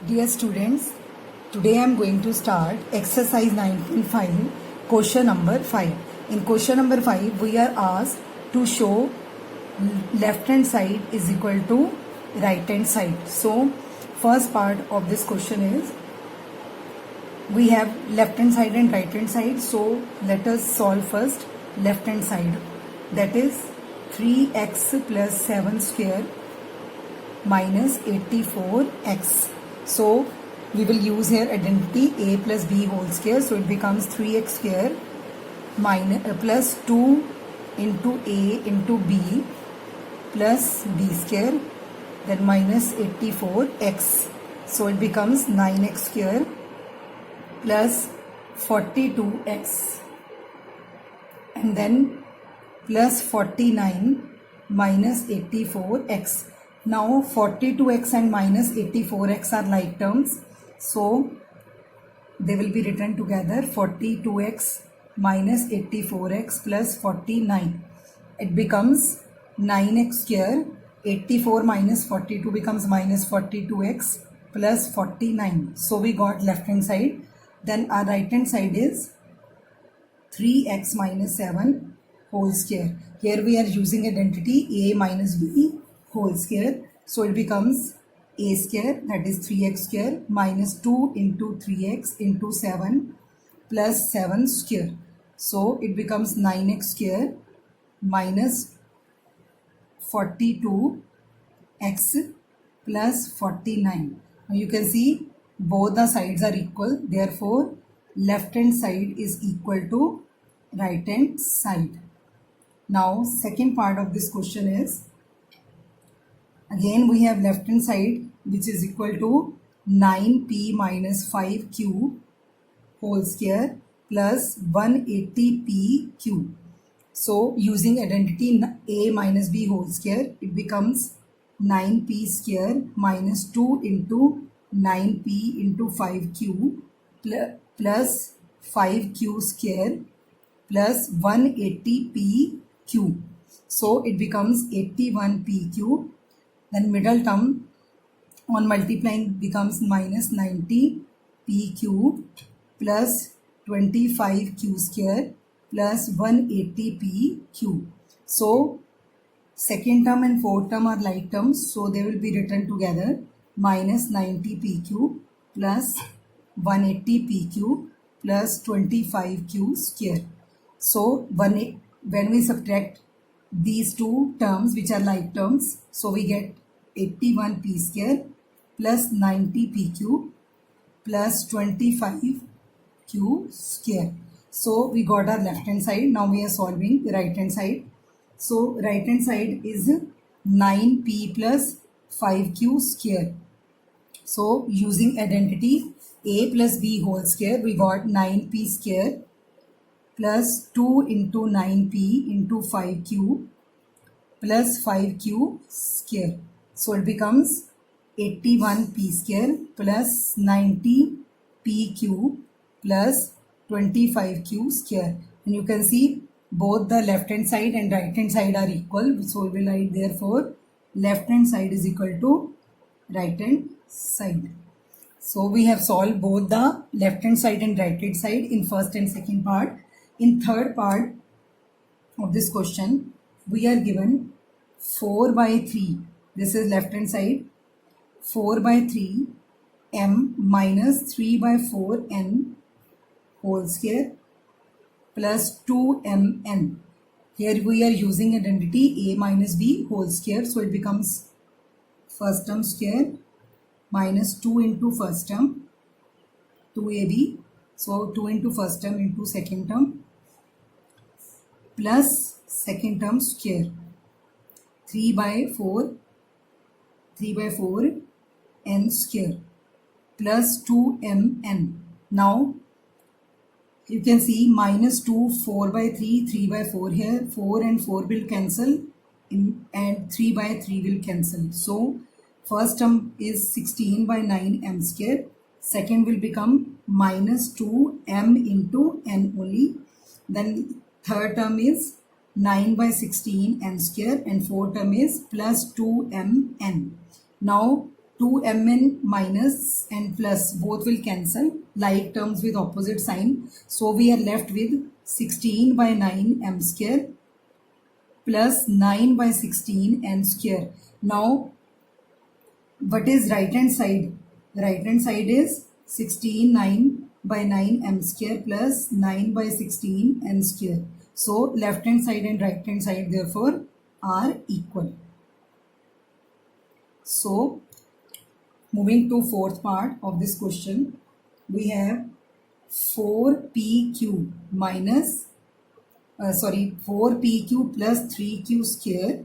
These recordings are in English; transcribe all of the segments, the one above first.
Dear students, today I am going to start exercise 9.5, question number 5. In question number 5, we are asked to show left hand side is equal to right hand side. So, first part of this question is, we have left hand side and right hand side. So, let us solve first left hand side. That is 3x plus 7 square minus 84x. So we will use here identity a plus b whole square. So it becomes 3x square minus plus 2 into a into b plus b square, then minus 84x. So it becomes 9x square plus 42x, and then plus 49 minus 84x. Now 42x and minus 84x are like terms, so they will be written together. 42x minus 84x plus 49, it becomes 9x square. 84 minus 42 becomes minus 42x plus 49. So we got left hand side. Then our right hand side is 3x minus 7 whole square. Here we are using identity a minus b whole square. So it becomes a square, that is 3x square, minus 2 into 3x into 7 plus 7 square. So it becomes 9x square minus 42x plus 49. Now you can see both the sides are equal. Therefore, left hand side is equal to right hand side. Now, second part of this question is, again we have left hand side which is equal to 9p minus 5q whole square plus 180p q. So using identity a minus b whole square, it becomes 9p square minus 2 into 9p into 5q plus 5q square plus 180p q. So it becomes 81pq. Then middle term on multiplying becomes minus 90pq plus 25q square plus 180pq. So second term and fourth term are like terms, so they will be written together. Minus 90pq plus 180pq plus 25q square. So when we subtract these two terms which are like terms, so we get 81p square plus 90pq plus 25q square. So we got our left hand side. Now we are solving the right hand side. So right hand side is 9p plus 5q square. So using identity a plus b whole square, we got 9p square plus 2 into 9p into 5q plus 5q square. So it becomes 81p square plus 90pq plus 25q square. And you can see both the left hand side and right hand side are equal. So we will write therefore left hand side is equal to right hand side. So we have solved both the left hand side and right hand side in first and second part. In third part of this question, we are given 4 by 3. This is left hand side. 4 by 3 m minus 3 by 4 n whole square plus 2mn. Here we are using identity a minus b whole square. So it becomes first term square minus 2 into first term 2ab. So 2 into first term into second term plus second term square 3 by 4 n square plus 2mn. Now you can see minus 2, 4 by 3, 3 by 4 here. 4 and 4 will cancel and 3 by 3 will cancel. So first term is 16 by 9 m square. Second will become minus 2 m into n only. Then third term is 9 by 16 n square and fourth term is plus 2 m n. Now 2mn minus and plus both will cancel, like terms with opposite sign. So we are left with 16 by 9 m square plus 9 by 16 n square. Now what is right hand side? Right hand side is 16 9 by 9 m square plus 9 by 16 n square. So left hand side and right hand side therefore are equal. So moving to fourth part of this question, we have 4pq minus 4pq plus 3q square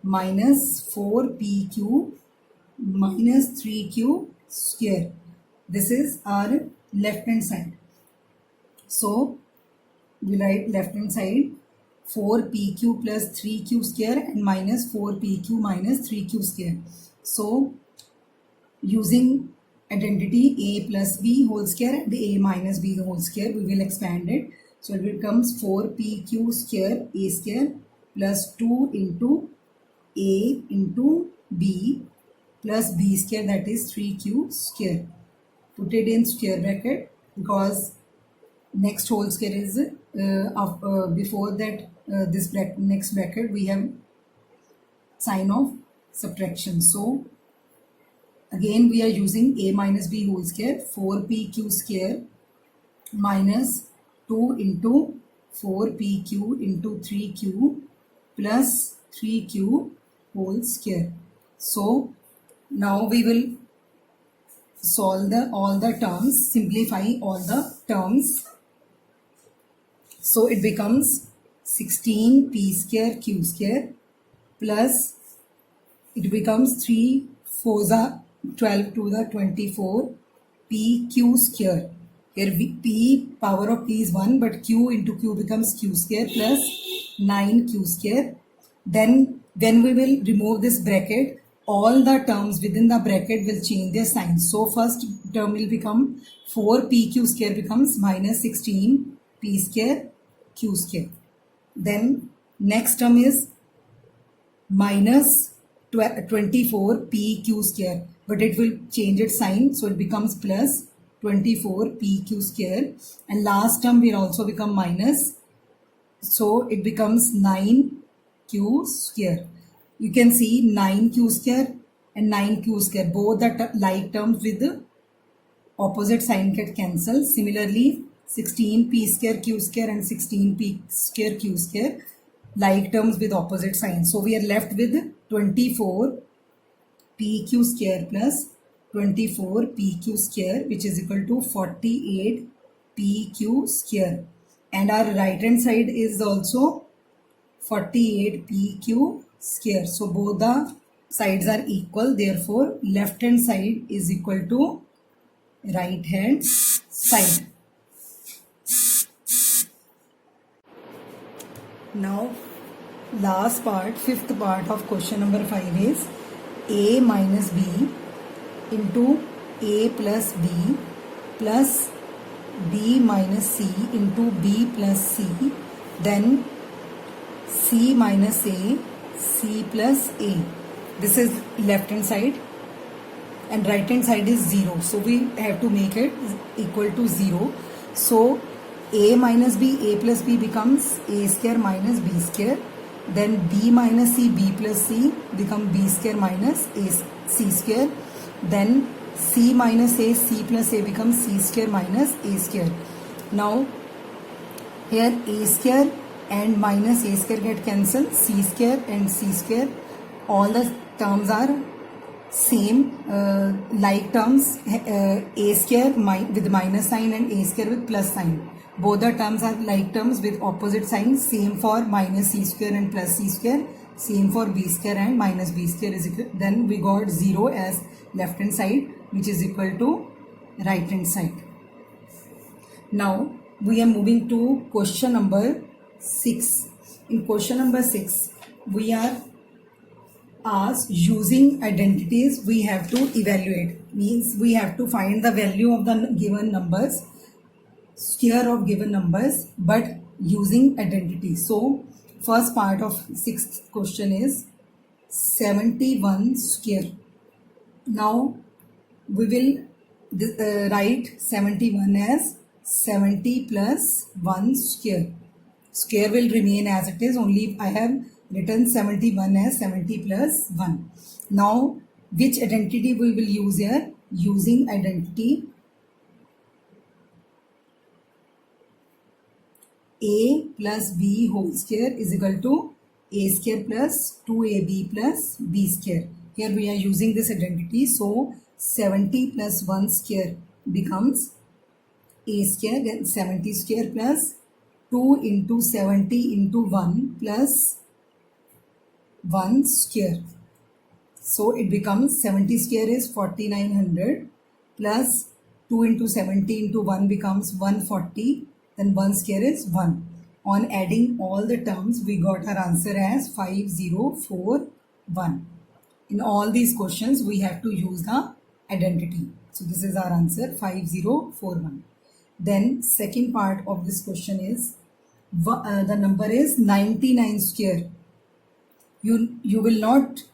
minus 4pq minus 3q square. This is our left hand side. So we write left hand side 4pq plus 3q square and minus 4pq minus 3q square. So using identity a plus b whole square and a minus b whole square, we will expand it. So it becomes 4pq square a square plus 2 into a into b plus b square, that is 3q square. Put it in square bracket because next whole square is before that this next bracket we have sign of subtraction. So again we are using a minus b whole square, 4pq square minus 2 into 4pq into 3q plus 3q whole square. So now we will solve all the terms, simplify all the terms. So it becomes 16p square q square plus it becomes 3 4s are 12 to the 24 pq square. Here p power of p is 1 but q into q becomes q square plus 9q square. Then when we will remove this bracket, all the terms within the bracket will change their sign. So first term will become 4pq square becomes minus 16p square q square. Then next term is minus 24pq square, but it will change its sign, so it becomes plus 24pq square. And last term will also become minus, so it becomes 9q square. You can see 9q square and 9q square, both the like terms with the opposite sign get cancelled. Similarly 16p square q square and 16p square q square, like terms with opposite sign. So we are left with 24 pq square plus 24 pq square, which is equal to 48 pq square. And our right hand side is also 48 pq square. So both the sides are equal. Therefore, left hand side is equal to right hand side. Now last part, fifth part of question number 5 is a minus b into a plus b plus b minus c into b plus c, then c minus a, c plus a. This is left hand side and right hand side is 0. So we have to make it equal to 0. So a minus b, a plus b becomes a square minus b square. Then b minus c, b plus c become b square minus a c square. Then c minus a, c plus a becomes c square minus a square. Now here a square and minus a square get cancelled, c square and c square, all the terms are same, like terms, a square with minus sign and a square with plus sign. Both the terms are like terms with opposite signs. Same for minus c square and plus c square. Same for b square and minus b square is equal. Then we got 0 as left hand side, which is equal to right hand side. Now we are moving to question number 6. In question number 6, we are asked using identities we have to evaluate. Means we have to find the value of the given numbers, square of given numbers, but using identity. So first part of 6th question is 71 square Now we will write 71 as 70 plus 1 square. Square will remain as it is, only I have written 71 as 70 plus 1. Now which identity we will use here? Using identity a plus b whole square is equal to a square plus 2ab plus b square. Here we are using this identity, so 70 plus 1 square becomes a square, then 70 square plus 2 into 70 into 1 plus 1 square. So it becomes 70 square is 4900 plus 2 into 70 into 1 becomes 140, then 1 square is 1. On adding all the terms, we got our answer as 5041. In all these questions, we have to use the identity. So this is our answer, 5041. Then second part of this question is, the number is 99 square. You will not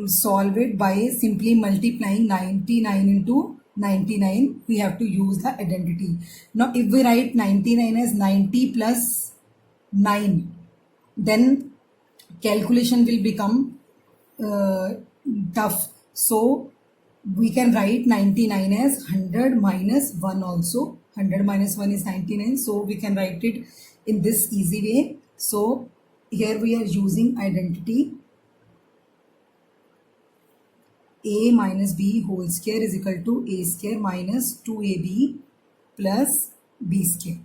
solve it by simply multiplying 99 into 99. We have to use the identity. Now if we write 99 as 90 plus 9, then calculation will become tough. So we can write 99 as 100 minus 1 also. 100 minus 1 is 99, so we can write it in this easy way. So here we are using identity a minus b whole square is equal to a square minus 2ab plus b square.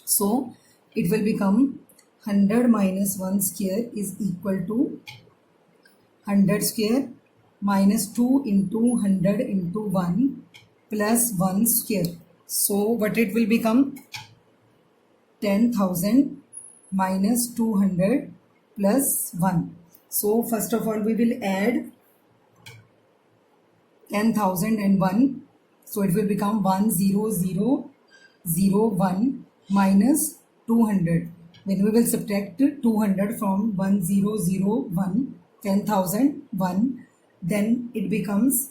So it will become 100 minus 1 square is equal to 100 square minus 2 into 100 into 1 plus 1 square. So what it will become? 10,000 minus 200 plus 1. So first of all we will add 10,000 and 1. So it will become 10001 minus 200. When we will subtract 200 from 1001, 10,001, then it becomes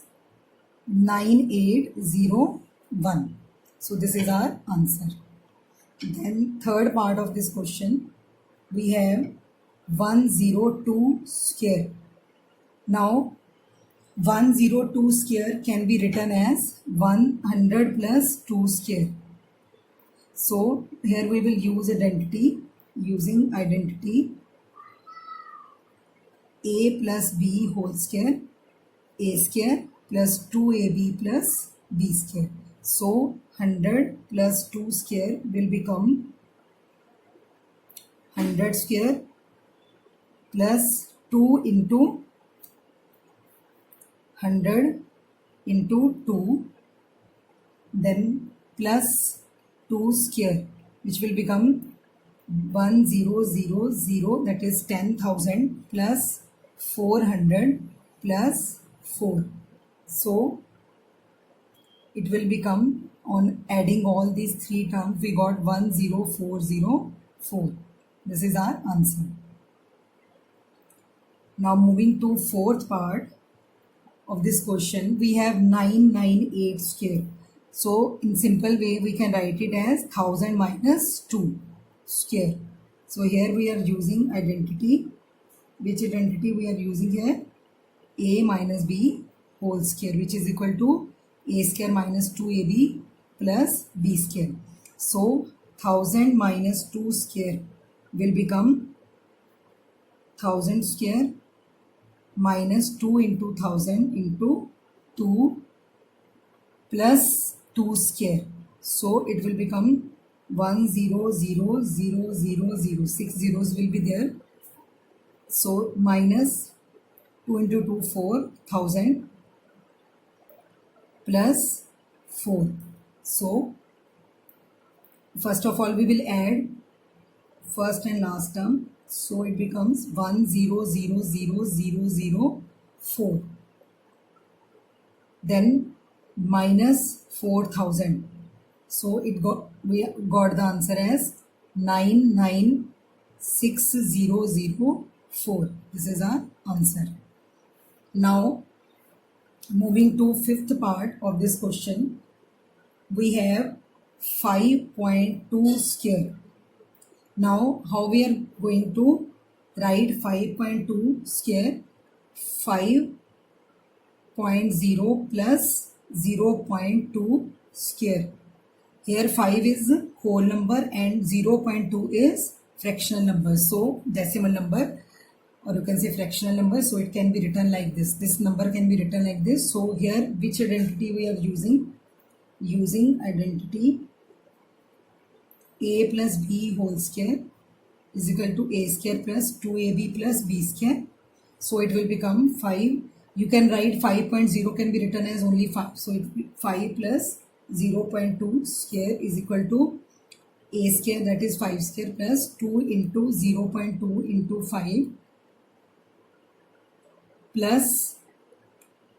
9801. So this is our answer. Then third part of this question, we have 102 square. Now 102 square can be written as 100 plus 2 square. So here we will use identity, using identity a plus b whole square, a square plus 2ab plus b square. So 100 plus 2 square will become 100 square plus 2 into 100 into 2, then plus 2 square, which will become 1000, that is 10,000 plus 400 plus 4. So it will become, on adding all these three terms, we got 10404. This is our answer. Now moving to fourth part of this question, we have 998 square. So in simple way we can write it as 1000 minus 2 square. So here we are using identity. Which identity we are using here? A minus b whole square, which is equal to a square minus 2ab plus b square. So 1000 minus 2 square will become 1000 square minus 2 into 1000 into 2 plus 2 square. So it will become 100,000. 6 zeros will be there. So minus 2 into 2, 4,000 plus 4. So first of all we will add first and last term. So it becomes 100,004. Then minus 4,000. So we got the answer as 996,004. This is our answer. Now Moving to fifth part of this question, we have 5.2 square. Now, how we are going to write 5.2 square? 5.0 plus 0.2 square. Here 5 is whole number and 0.2 is fractional number. So decimal number, or you can say fractional number. So it can be written like this. This number can be written like this. So here which identity we are using? Using identity a plus b whole square is equal to a square plus 2ab plus b square. So it will become 5. You can write 5.0 can be written as only 5. So it will be 5 plus 0.2 square is equal to a square, that is 5 square, plus 2 into 0.2 into 5 plus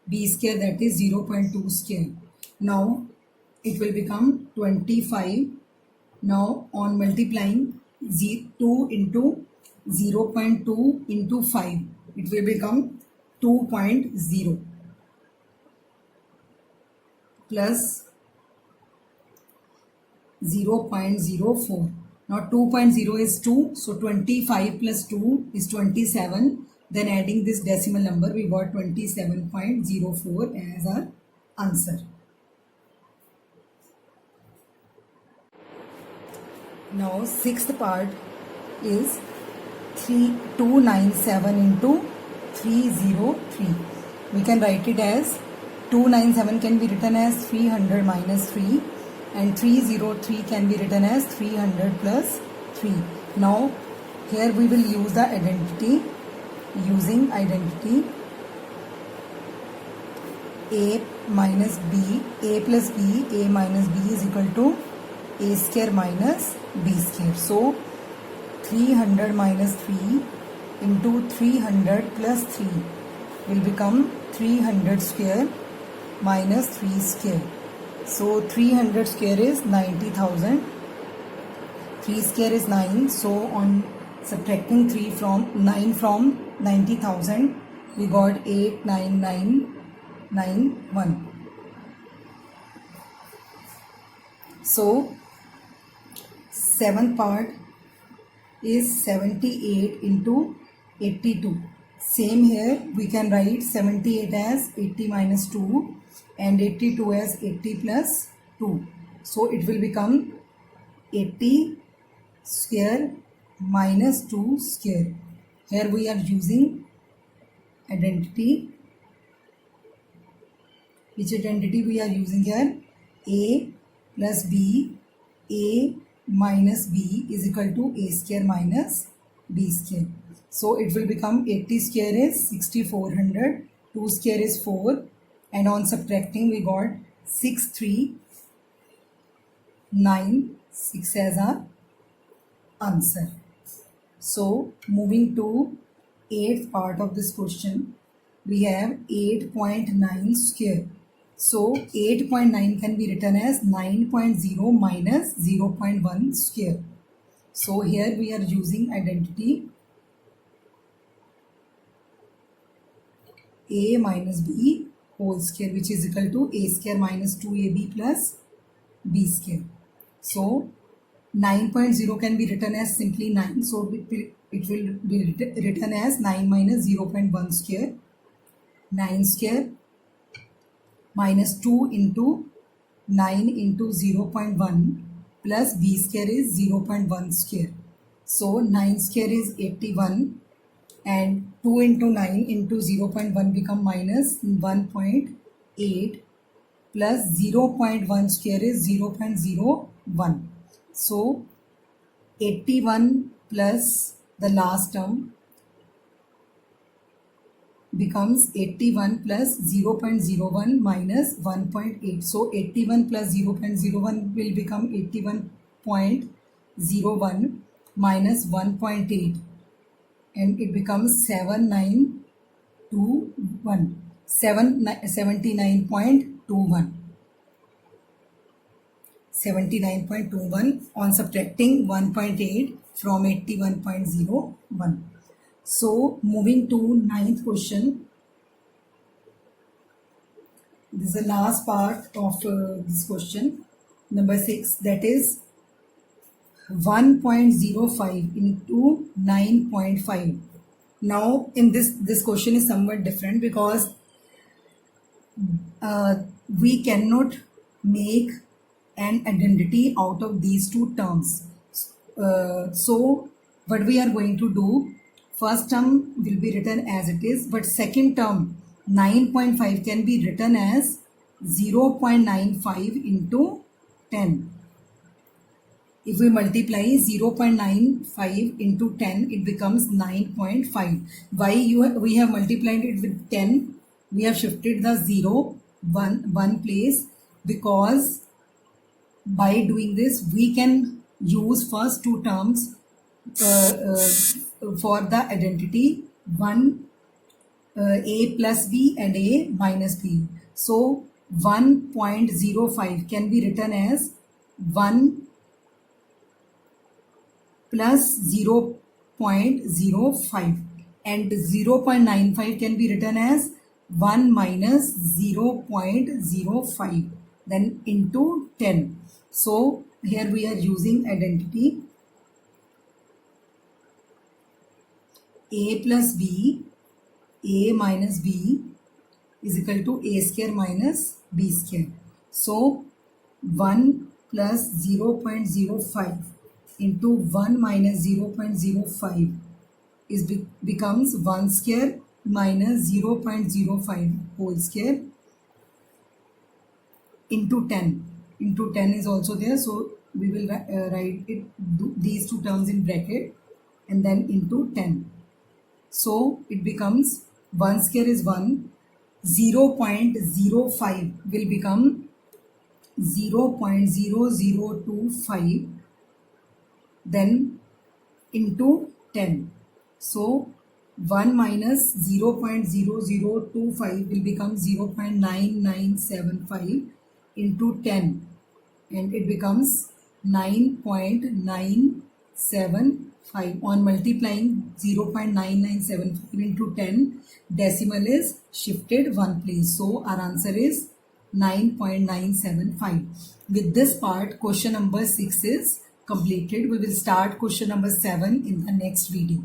b square, that is 0.2 square. Now it will become 25. Now on multiplying 2 into 0.2 into 5, it will become 2.0 plus 0.04. Now 2.0 is 2, so 25 plus 2 is 27. Then adding this decimal number, we got 27.04 as our answer. Now sixth part is 297 into 303. We can write it as 297 can be written as 300 minus 3 and 303 can be written as 300 plus 3. Now here we will use the identity, using identity a minus b, a plus b, a minus b is equal to a square minus b square. So 300 minus 3 into 300 plus 3 will become 300 square minus 3 square. So 300 square is 90,000. 3 square is 9. So on subtracting 9 from 90,000, we got 89991. So seventh part is 78 into 82. Same here, we can write 78 as 80 minus 2 and 82 as 80 plus 2. So it will become 80 square minus 2 square. Here we are using identity. Which identity we are using here? A plus b, a minus b is equal to a square minus b square. So it will become 80 square is 6400, 2 square is 4, and on subtracting we got 6396 as our answer. So moving to 8th part of this question, we have 8.9 square. So 8.9 can be written as 9.0 minus 0.1 square. So here we are using identity a minus b whole square, which is equal to a square minus 2ab plus b square. So 9.0 can be written as simply 9. So it will be written as 9 minus 0.1 square. 9 square minus 2 into 9 into 0.1 plus b square is 0.1 square. So 9 square is 81 and 2 into 9 into 0.1 become minus 1.8 plus 0.1 square is 0.01. So 81 plus the last term becomes 81 plus 0.01 minus 1.8. So 81 plus 0.01 will become 81.01 minus 1.8 and it becomes 79.21. 79.21 on subtracting 1.8 from 81.01. So moving to 9th question, This is the last part of this question, number 6, that is 1.05 into 9.5. Now in this question is somewhat different because we cannot make an identity out of these two terms. So what we are going to do, first term will be written as it is, but second term 9.5 can be written as 0.95 into 10. If we multiply 0.95 into 10, it becomes 9.5. Why we have multiplied it with 10? We have shifted the 0 one place, because by doing this we can use first two terms for the identity, one a plus b and a minus b. So 1.05 can be written as 1 plus 0.05, and 0.95 can be written as 1 minus 0.05, then into 10. So here we are using identity a plus b, a minus b is equal to a square minus b square. So 1 plus 0.05 into 1 minus 0.05 is becomes 1 square minus 0.05 whole square into 10. Into 10 is also there, so we will write it these two terms in bracket and then into 10. So it becomes 1 square is 1, 0.05 will become 0.0025, then into 10. So 1 minus 0.0025 will become 0.9975 into 10, and it becomes 9.975. On multiplying 0.9975 into 10, decimal is shifted one place. So our answer is 9.975. With this part, question number 6 is completed. We will start question number 7 in the next video.